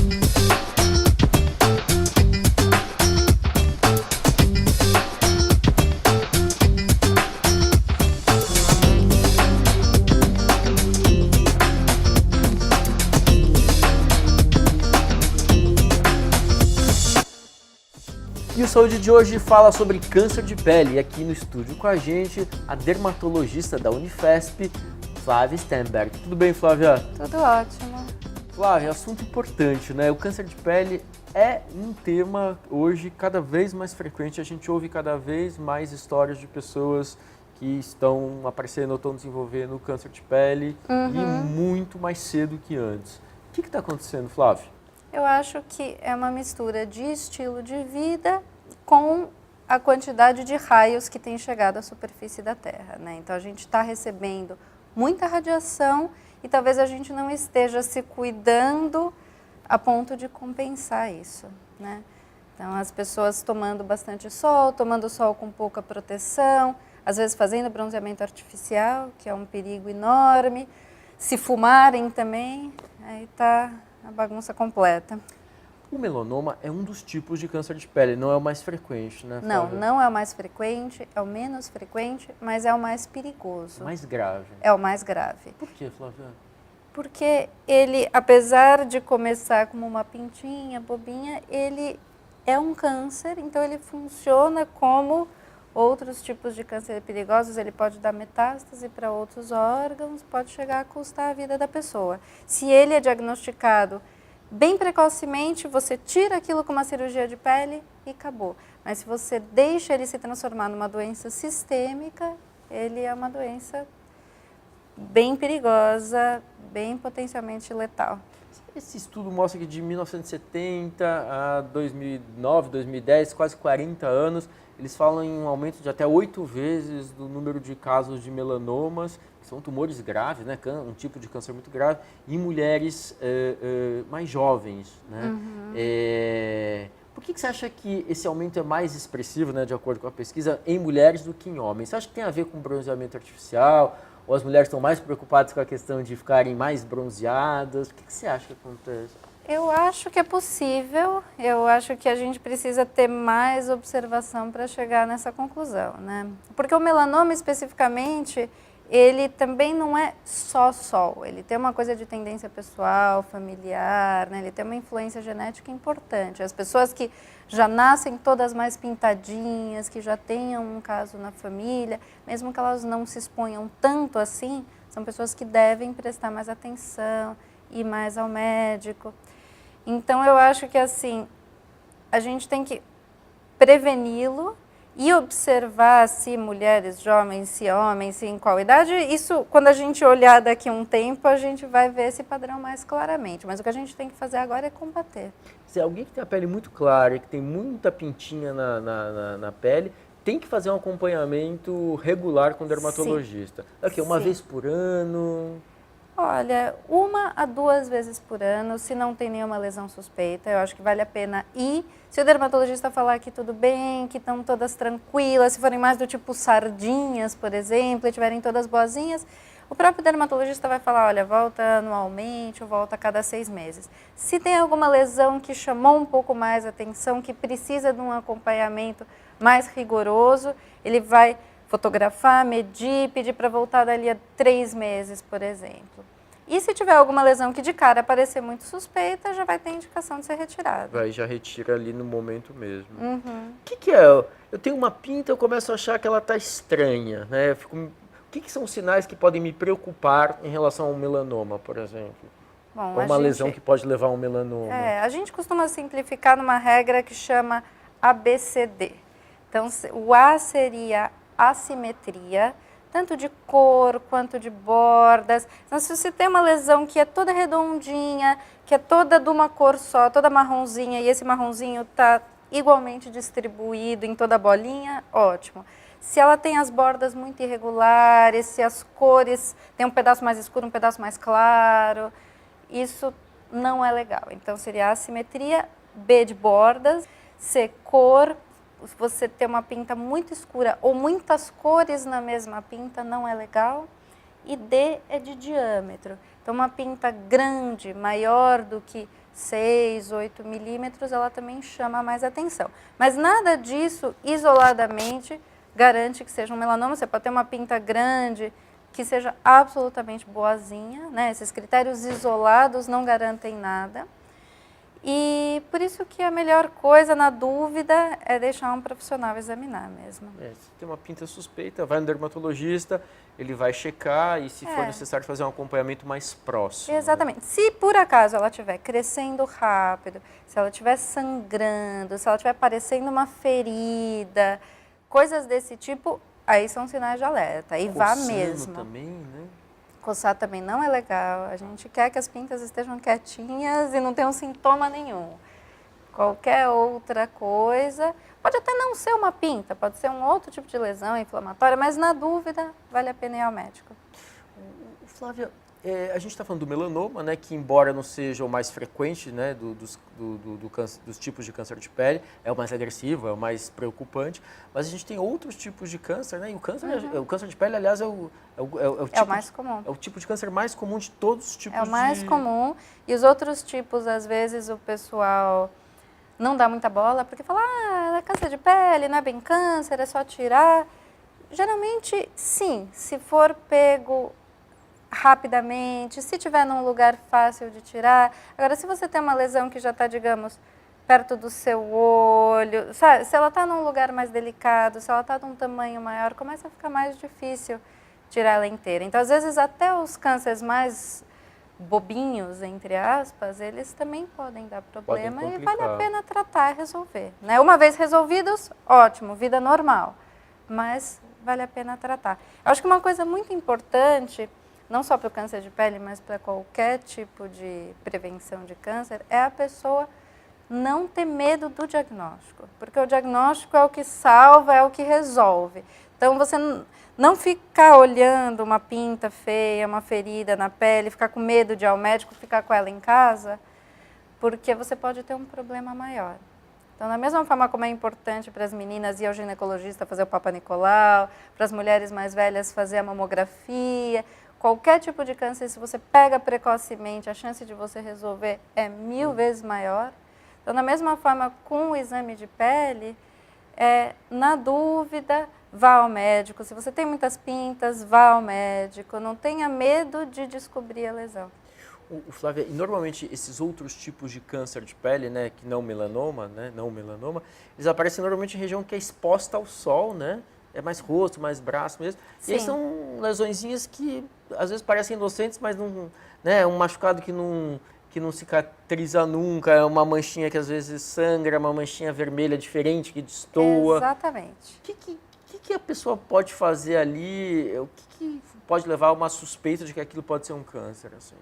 E o Saúde de hoje fala sobre câncer de pele. E aqui no estúdio com a gente, a dermatologista da Unifesp, Flávia Stenberg. Tudo bem, Flávia? Tudo ótimo. Flávia, assunto importante, né? O câncer de pele é um tema hoje cada vez mais frequente. A gente ouve cada vez mais histórias de pessoas que estão aparecendo ou estão desenvolvendo câncer de pele e muito mais cedo que antes. O que está acontecendo, Flávia? Eu acho que é uma mistura de estilo de vida com a quantidade de raios que tem chegado à superfície da Terra, né? Então a gente está recebendo muita radiação e talvez a gente não esteja se cuidando a ponto de compensar isso, né? Então as pessoas tomando bastante sol, tomando sol com pouca proteção, às vezes fazendo bronzeamento artificial, que é um perigo enorme, se fumarem também, aí está a bagunça completa. O melanoma é um dos tipos de câncer de pele, não é o mais frequente, né, Flávia? Não é o mais frequente, é o menos frequente, mas é o mais perigoso. Mais grave. É o mais grave. Por que, Flávia? Porque ele, apesar de começar como uma pintinha, bobinha, ele é um câncer, então ele funciona como outros tipos de câncer perigosos. Ele pode dar metástase para outros órgãos, pode chegar a custar a vida da pessoa. Se ele é diagnosticado bem precocemente, você tira aquilo com uma cirurgia de pele e acabou. Mas se você deixa ele se transformar numa doença sistêmica, ele é uma doença bem perigosa, bem potencialmente letal. Esse estudo mostra que de 1970 a 2009, 2010, quase 40 anos, eles falam em um aumento de até 8 vezes do número de casos de melanomas, que são tumores graves, né? Um tipo de câncer muito grave, em mulheres mais jovens, né? Por que você acha que esse aumento é mais expressivo, né, de acordo com a pesquisa, em mulheres do que em homens? Você acha que tem a ver com bronzeamento artificial? Ou as mulheres estão mais preocupadas com a questão de ficarem mais bronzeadas? O que você acha que acontece? Eu acho que é possível, eu acho que a gente precisa ter mais observação para chegar nessa conclusão, né? Porque o melanoma especificamente, ele também não é só sol, ele tem uma coisa de tendência pessoal, familiar, né? Ele tem uma influência genética importante. As pessoas que já nascem todas mais pintadinhas, que já tenham um caso na família, mesmo que elas não se exponham tanto assim, são pessoas que devem prestar mais atenção, ir mais ao médico. Então eu acho que assim, a gente tem que preveni-lo e observar se mulheres, jovens, se homens, se em qual idade. Isso, quando a gente olhar daqui a um tempo, a gente vai ver esse padrão mais claramente. Mas o que a gente tem que fazer agora é combater. Se alguém que tem a pele muito clara, que tem muita pintinha na pele, tem que fazer um acompanhamento regular com o dermatologista. Aqui, uma vez por ano? Olha, 1 a 2 vezes por ano, se não tem nenhuma lesão suspeita, eu acho que vale a pena ir. Se o dermatologista falar que tudo bem, que estão todas tranquilas, se forem mais do tipo sardinhas, por exemplo, e estiverem todas boazinhas, o próprio dermatologista vai falar, olha, volta anualmente ou volta a cada 6 meses. Se tem alguma lesão que chamou um pouco mais a atenção, que precisa de um acompanhamento mais rigoroso, ele vai fotografar, medir, pedir para voltar dali a 3 meses, por exemplo. E se tiver alguma lesão que de cara parecer muito suspeita, já vai ter indicação de ser retirada. Vai, já retira ali no momento mesmo. O que é? Eu tenho uma pinta, eu começo a achar que ela está estranha, né? O que são sinais que podem me preocupar em relação ao melanoma, por exemplo? Bom, ou uma lesão que pode levar a um melanoma? A gente costuma simplificar numa regra que chama ABCD. Então, o A seria assimetria, tanto de cor quanto de bordas. Então, se você tem uma lesão que é toda redondinha, que é toda de uma cor só, toda marronzinha, e esse marronzinho está igualmente distribuído em toda a bolinha, ótimo. Se ela tem as bordas muito irregulares, se as cores tem um pedaço mais escuro, um pedaço mais claro, isso não é legal. Então, seria assimetria, B de bordas, C, cor. Se você ter uma pinta muito escura ou muitas cores na mesma pinta, não é legal. E D é de diâmetro. Então, uma pinta grande, maior do que 6, 8 milímetros, ela também chama mais atenção. Mas nada disso, isoladamente, garante que seja um melanoma. Você pode ter uma pinta grande, que seja absolutamente boazinha, né? Esses critérios isolados não garantem nada. E por isso que a melhor coisa, na dúvida, é deixar um profissional examinar mesmo. Se tem uma pinta suspeita, vai no dermatologista, ele vai checar e, se for necessário, fazer um acompanhamento mais próximo. Exatamente. Né? Se por acaso ela estiver crescendo rápido, se ela estiver sangrando, se ela estiver parecendo uma ferida, coisas desse tipo, aí são sinais de alerta. E vá mesmo. Também, né? Coçar também não é legal. A gente quer que as pintas estejam quietinhas e não tenham sintoma nenhum. Qualquer outra coisa, pode até não ser uma pinta, pode ser um outro tipo de lesão inflamatória, mas na dúvida vale a pena ir ao médico. Flávia, a gente está falando do melanoma, né, que embora não seja o mais frequente, né, dos tipos de câncer de pele, é o mais agressivo, é o mais preocupante, mas a gente tem outros tipos de câncer, né, e o câncer de pele, aliás, é o mais comum. É o tipo de câncer mais comum de todos os tipos de... É o mais comum, e os outros tipos, às vezes, o pessoal não dá muita bola, porque fala, é câncer de pele, não é bem câncer, é só tirar. Geralmente, sim, se for pego rapidamente, se tiver num lugar fácil de tirar. Agora, se você tem uma lesão que já está, digamos, perto do seu olho, sabe? Se ela está num lugar mais delicado, se ela está de um tamanho maior, começa a ficar mais difícil tirar ela inteira. Então, às vezes, até os cânceres mais bobinhos, entre aspas, eles também podem dar problema e vale a pena tratar e resolver. Né? Uma vez resolvidos, ótimo, vida normal, mas vale a pena tratar. Eu acho que uma coisa muito importante, não só para o câncer de pele, mas para qualquer tipo de prevenção de câncer, é a pessoa não ter medo do diagnóstico, porque o diagnóstico é o que salva, é o que resolve. Então, você não ficar olhando uma pinta feia, uma ferida na pele, ficar com medo de ir ao médico, ficar com ela em casa, porque você pode ter um problema maior. Então, da mesma forma como é importante para as meninas ir ao ginecologista fazer o Papa Nicolau, para as mulheres mais velhas fazer a mamografia, qualquer tipo de câncer, se você pega precocemente, a chance de você resolver é 1000 vezes maior. Então, da mesma forma, com o exame de pele, na dúvida, vá ao médico. Se você tem muitas pintas, vá ao médico. Não tenha medo de descobrir a lesão. Flávia, e normalmente esses outros tipos de câncer de pele, né, que não melanoma, eles aparecem normalmente em região que é exposta ao sol, né? É mais rosto, mais braço mesmo. Sim. E aí são lesõezinhas que às vezes parecem inocentes, mas não, né, um machucado que não cicatriza nunca, é uma manchinha que às vezes sangra, uma manchinha vermelha diferente que destoa. Exatamente. O que a pessoa pode fazer ali? O que pode levar a uma suspeita de que aquilo pode ser um câncer? Assim?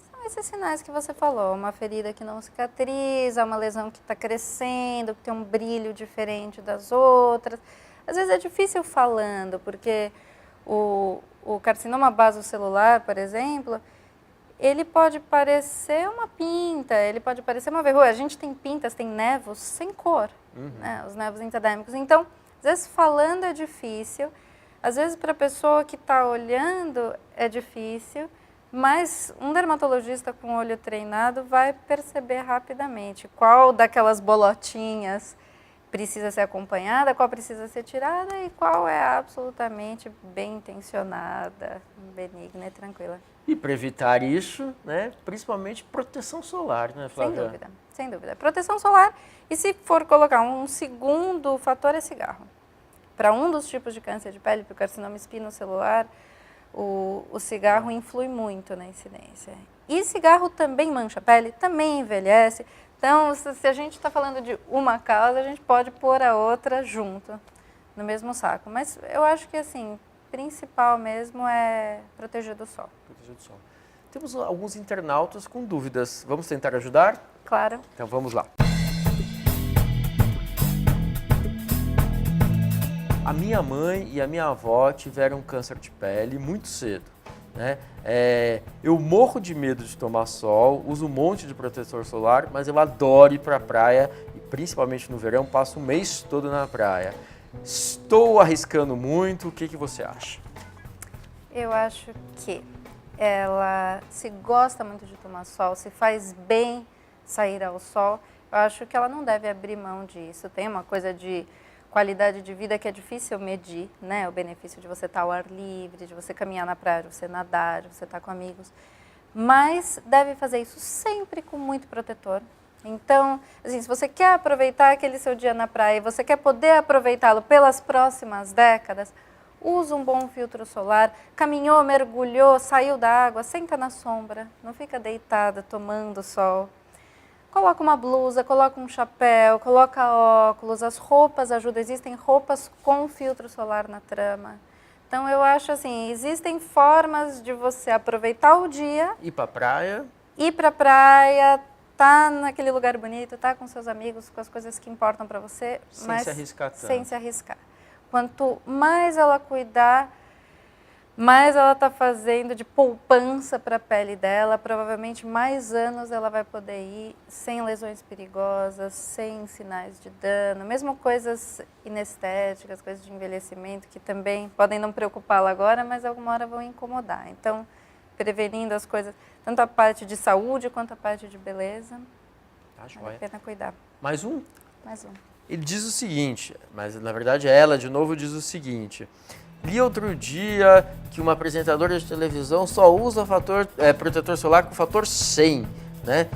São esses sinais que você falou, uma ferida que não cicatriza, uma lesão que está crescendo, que tem um brilho diferente das outras. Às vezes é difícil falando, porque o carcinoma basocelular, por exemplo, ele pode parecer uma pinta, ele pode parecer uma verruga. A gente tem pintas, tem névos sem cor, né? Os névos interdérmicos. Então, às vezes falando é difícil, às vezes para a pessoa que está olhando é difícil, mas um dermatologista com olho treinado vai perceber rapidamente qual daquelas bolotinhas precisa ser acompanhada, qual precisa ser tirada e qual é absolutamente bem intencionada, benigna e tranquila. E para evitar isso, né, principalmente proteção solar, né, Flávia? Sem dúvida, sem dúvida. Proteção solar, e se for colocar um segundo fator, é cigarro. Para um dos tipos de câncer de pele, para o carcinoma espinocelular, o cigarro influi muito na incidência. E cigarro também mancha a pele, também envelhece. Então, se a gente está falando de uma causa, a gente pode pôr a outra junto, no mesmo saco. Mas eu acho que, assim, principal mesmo é proteger do sol. Proteger do sol. Temos alguns internautas com dúvidas. Vamos tentar ajudar? Claro. Então, vamos lá. A minha mãe e a minha avó tiveram câncer de pele muito cedo. Né? Eu morro de medo de tomar sol, uso um monte de protetor solar, mas eu adoro ir para a praia e principalmente no verão passo o mês todo na praia. Estou arriscando muito, o que você acha? Eu acho que ela se gosta muito de tomar sol, se faz bem sair ao sol, eu acho que ela não deve abrir mão disso. Tem uma coisa de qualidade de vida que é difícil medir, né? O benefício de você estar ao ar livre, de você caminhar na praia, de você nadar, de você estar com amigos. Mas deve fazer isso sempre com muito protetor. Então, assim, se você quer aproveitar aquele seu dia na praia e você quer poder aproveitá-lo pelas próximas décadas, usa um bom filtro solar, caminhou, mergulhou, saiu da água, senta na sombra, não fica deitada tomando sol. Coloca uma blusa, coloca um chapéu, coloca óculos, as roupas ajudam, existem roupas com filtro solar na trama. Então eu acho assim, existem formas de você aproveitar o dia, Ir pra praia. ir para a praia, tá naquele lugar bonito, tá com seus amigos, com as coisas que importam para você, Sem mas se arriscar tanto. sem se arriscar. Quanto mais ela cuidar, mais ela está fazendo de poupança para a pele dela, provavelmente mais anos ela vai poder ir sem lesões perigosas, sem sinais de dano, mesmo coisas inestéticas, coisas de envelhecimento que também podem não preocupá-la agora, mas alguma hora vão incomodar. Então, prevenindo as coisas, tanto a parte de saúde quanto a parte de beleza, Tá, vale joia. a pena cuidar. Mais um? Mais um. Ele diz o seguinte, mas na verdade ela de novo diz o seguinte: li outro dia que uma apresentadora de televisão só usa protetor solar com fator 100, né?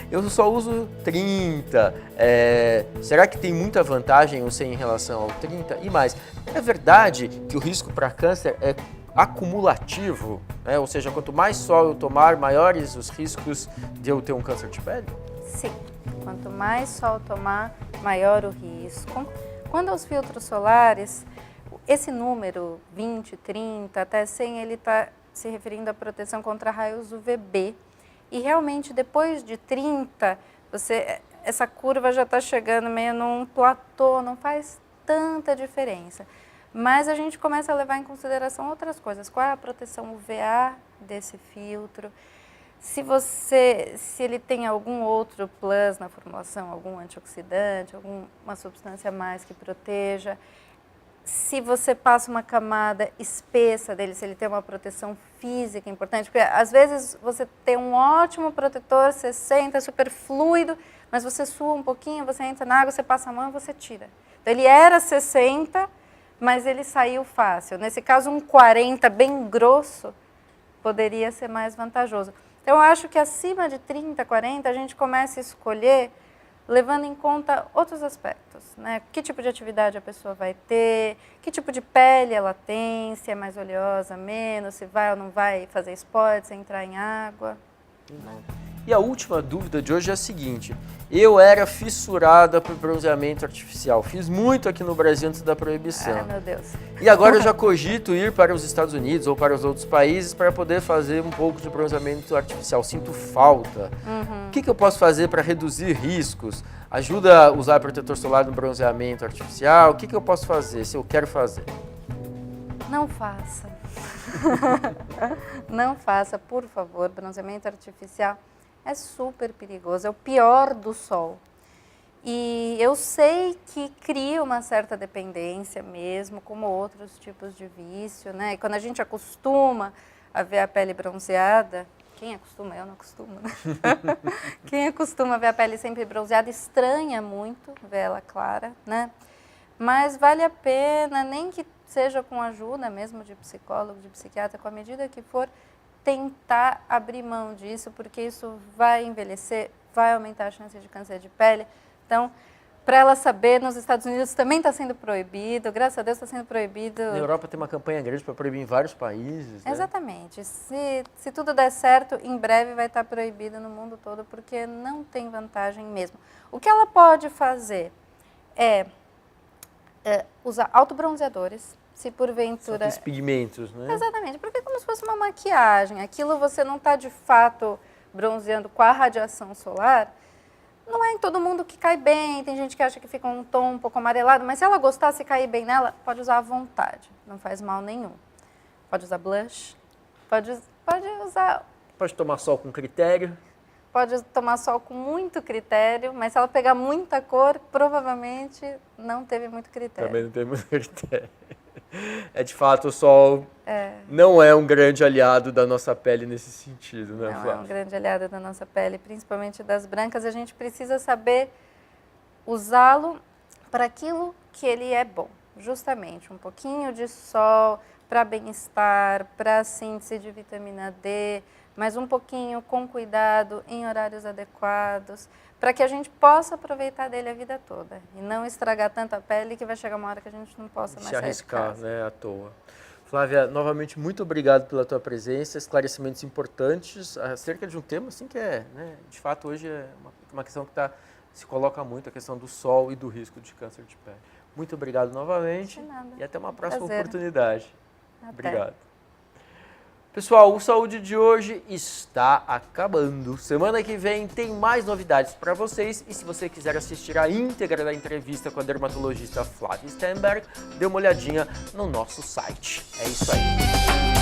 Eu só uso 30. Será que tem muita vantagem o 100 em relação ao 30? E mais, é verdade que o risco para câncer é acumulativo, né? Ou seja, quanto mais sol eu tomar, maiores os riscos de eu ter um câncer de pele? Sim, quanto mais sol tomar, maior o risco. Quando aos filtros solares, esse número 20, 30, até 100, ele está se referindo à proteção contra raios UVB. E realmente, depois de 30, essa curva já está chegando meio num platô, não faz tanta diferença. Mas a gente começa a levar em consideração outras coisas. Qual é a proteção UVA desse filtro? Se ele tem algum outro plus na formulação, algum antioxidante, alguma substância a mais que proteja. Se você passa uma camada espessa dele, se ele tem uma proteção física importante, porque às vezes você tem um ótimo protetor, você senta super fluido, mas você sua um pouquinho, você entra na água, você passa a mão e você tira. Então ele era 60, mas ele saiu fácil. Nesse caso, um 40 bem grosso poderia ser mais vantajoso. Então eu acho que acima de 30, 40, a gente começa a escolher levando em conta outros aspectos, né? Que tipo de atividade a pessoa vai ter, que tipo de pele ela tem, se é mais oleosa, menos, se vai ou não vai fazer esporte, se entrar em água. E a última dúvida de hoje é a seguinte: eu era fissurada por bronzeamento artificial, fiz muito aqui no Brasil antes da proibição. Ah, meu Deus. E agora eu já cogito ir para os Estados Unidos ou para os outros países para poder fazer um pouco de bronzeamento artificial. Sinto falta. O que eu posso fazer para reduzir riscos? Ajuda a usar protetor solar no bronzeamento artificial? O que eu posso fazer se eu quero fazer? Não faça. Não faça, por favor. Bronzeamento artificial é super perigoso, é o pior do sol. E eu sei que cria uma certa dependência mesmo, como outros tipos de vício, né? E quando a gente acostuma a ver a pele bronzeada, quem acostuma? Eu não acostumo, né? Quem acostuma a ver a pele sempre bronzeada estranha muito ver ela clara, né? Mas vale a pena, nem que seja com ajuda mesmo de psicólogo, de psiquiatra, com a medida que for, tentar abrir mão disso, porque isso vai envelhecer, vai aumentar a chance de câncer de pele. Então, para ela saber, nos Estados Unidos também está sendo proibido, graças a Deus está sendo proibido. Na Europa tem uma campanha grande para proibir em vários países, né? Exatamente. Se tudo der certo, em breve vai estar proibido no mundo todo, porque não tem vantagem mesmo. O que ela pode fazer é usar autobronzeadores, se porventura... São pigmentos, né? Exatamente, porque é como se fosse uma maquiagem. Aquilo você não está de fato bronzeando com a radiação solar. Não é em todo mundo que cai bem, tem gente que acha que fica um tom um pouco amarelado, mas se ela gostar, se cair bem nela, pode usar à vontade, não faz mal nenhum. Pode usar blush, pode usar... Pode tomar sol com critério. Pode tomar sol com muito critério, mas se ela pegar muita cor, provavelmente não teve muito critério. Também não tem muito critério. De fato, o sol não é um grande aliado da nossa pele nesse sentido, né, Flávia? Não é um grande aliado da nossa pele, principalmente das brancas. A gente precisa saber usá-lo para aquilo que ele é bom. Justamente, um pouquinho de sol para bem-estar, para síntese de vitamina D, mas um pouquinho com cuidado, em horários adequados, para que a gente possa aproveitar dele a vida toda e não estragar tanto a pele que vai chegar uma hora que a gente não possa mais se sair de arriscar, casa. né, à toa. Flávia, novamente, muito obrigado pela tua presença, esclarecimentos importantes acerca de um tema assim que né, de fato, hoje é uma questão que se coloca muito, a questão do sol e do risco de câncer de pele. Muito obrigado novamente e até uma próxima oportunidade. Até. Obrigado. Pessoal, o Saúde de hoje está acabando. Semana que vem tem mais novidades para vocês e se você quiser assistir a íntegra da entrevista com a dermatologista Flávia Stenberg, dê uma olhadinha no nosso site. É isso aí.